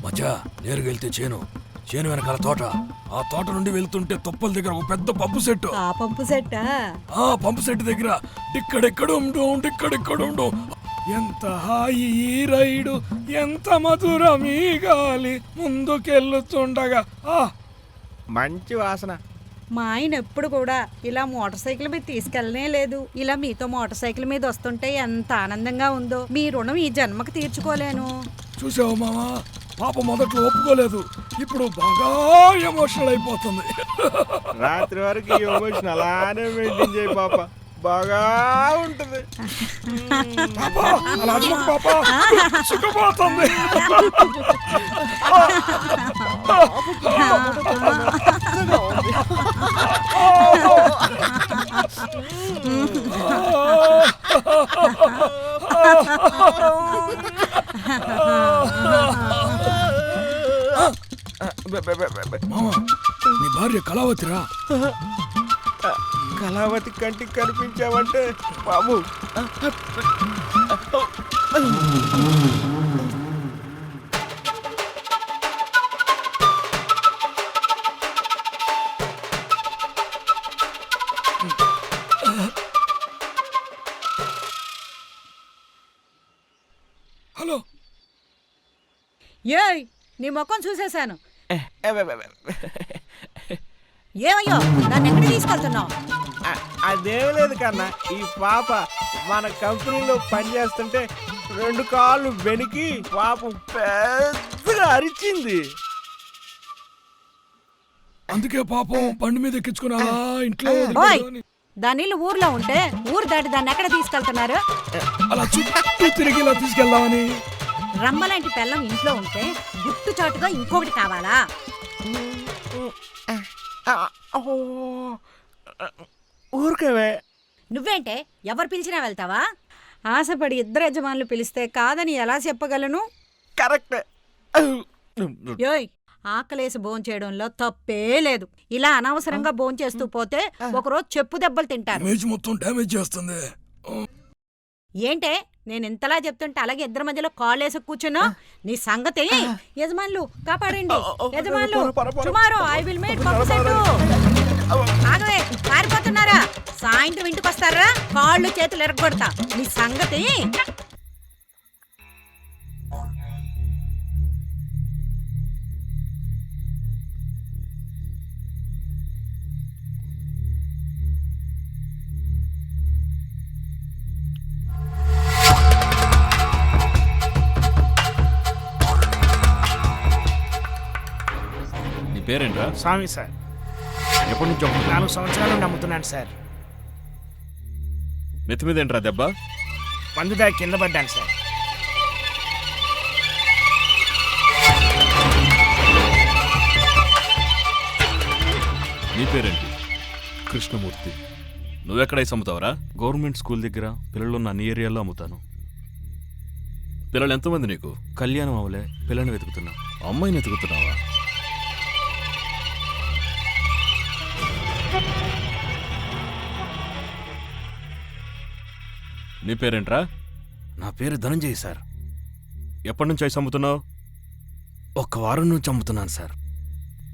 మచ్చా నేరుగా వెళ్తే చేను వెనకాల తోట. ఆ తోట నుండి వెళ్తుంటే తొప్పల దగ్గర ఒక పెద్ద పంపు సెట్. ఆ పంపు సెట్టా? ఆ పంపు సెట్ దగ్గర డిక్కడెక్కడుండు. ఎంత హాయి ఈ రైడు, ఎంత మధురం ఈ గాలి, ముందుకెళ్ళుతుండగా మంచి వాసన. మా ఆయన ఎప్పుడు కూడా ఇలా మోటార్ సైకిల్ మీద తీసుకెళ్ళనే లేదు. ఇలా మీతో మోటార్ సైకిల్ మీద వస్తుంటే ఎంత ఆనందంగా ఉందో. మీ రుణం ఈ జన్మకు తీర్చుకోలేను. చూసావు మామా, పాప మొదట్లో ఒప్పుకోలేదు, ఇప్పుడు బాగా ఎమోషనల్ అయిపోతుంది. రాత్రి వరకు ఈ ఎమోషన్ అలానే మెయింటైన్ చేయి పాప, బాగా ఉంటుంది. పాపా, అలా అనకు పాపా, సుఖపోతుంది. మామా, నీ భార్య కళావతిరా? కళావతి కంటికి కనిపించావంటే బాబు. హలో. ఏయ్, నీ ముఖం చూసేశాను. ఏమయ్యో, నన్ను ఎక్కడ తీసుకెళ్తున్నావు? అదేం లేదు కన్నా, ఈ పాప మన కంపెనీలో పనిచేస్తుంటే 2 కాళ్ళు వెనికి పాపం పెద్దగా అరిచింది. అందుకే పాపం బండి మీద ఎక్కించుకున్నావా ఇంట్లో? ఓయ్, దాని ఇల్లు ఊర్లో ఉంటే ఊరు దాటి దాన్ని ఎక్కడ తీసుకెళ్తున్నారు? అలా చుట్టూ తిరిగి ఇలా తీసుకెళ్దామని. రమ్మలాంటి పెళ్ళం ఇంట్లో ఉంటే గుట్టు చాటుగా ఇంకొకటి కావాలా? ఊరికేవే. నువ్వేంటే ఎవరు పిలిచినా వెళ్తావా? ఆశపడి ఇద్దరు యజమానులు పిలిస్తే కాదని ఎలా చెప్పగలను? కరెక్ట్. యోయ్, ఆకలేసి భోంచేయడంలో తప్పే లేదు. ఇలా అనవసరంగా భోంచేస్తూ పోతే ఒకరోజు చెప్పు దెబ్బలు తింటారు. ఇమేజ్ మొత్తం డ్యామేజ్ చేస్తుంది. ఏంటే నేను ఇంతలా చెప్తుంటే అలాగే ఇద్దరి మధ్యలో కాళ్ళేసి కూర్చున్నా? నీ సంగతి యజమానులు కాపాడండి. యజమానులు, tomorrow I will made pump set. ఆగవే, పారిపోతున్నారా? సాయంత్రం ఇంటికి వస్తారా? కాళ్ళు చేతులు ఎరగొడతా నీ సంగతి. పేరేంట్రా? స్వామి సార్. ఎప్పటి నుంచి? 4 సంవత్సరాలు నమ్ముతున్నాను సార్. నెత్తి మీద ఏంట్రా దెబ్బ? మందుదా కింద పడ్డాను సార్. నీ పేరేంటి? కృష్ణమూర్తి. నువ్వెక్కడ అమ్ముతావరా? గవర్నమెంట్ స్కూల్ దగ్గర పిల్లలున్న అన్ని ఏరియాల్లో అమ్ముతాను. పిల్లలు ఎంతమంది నీకు? కళ్యాణం అవలే, పిల్లని వెతుకుతున్నా. అమ్మాయిని ఎతుకుతున్నావా? నీ పేరేంట్రా? నా పేరు ధనంజయ్ సార్. ఎప్పటి నుంచి ఐస్ అమ్ముతున్నావు? 1 వారం నుంచి అమ్ముతున్నాను సార్.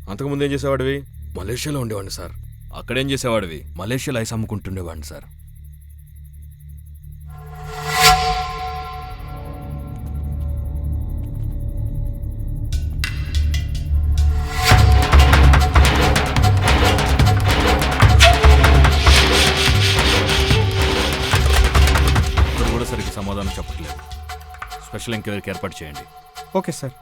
అంతకుముందు ఏం చేసేవాడివి? మలేషియాలో ఉండేవాడిని సార్. అక్కడేం చేసేవాడివి? మలేషియాలో ఐస్ అమ్ముకుంటుండేవాడిని సార్. ఇక్కడ కూడా సరిగ్గా సమాధానం చెప్పట్లేదు. స్పెషల్ ఎంక్వైరీకి ఏర్పాటు చేయండి. Okay sir.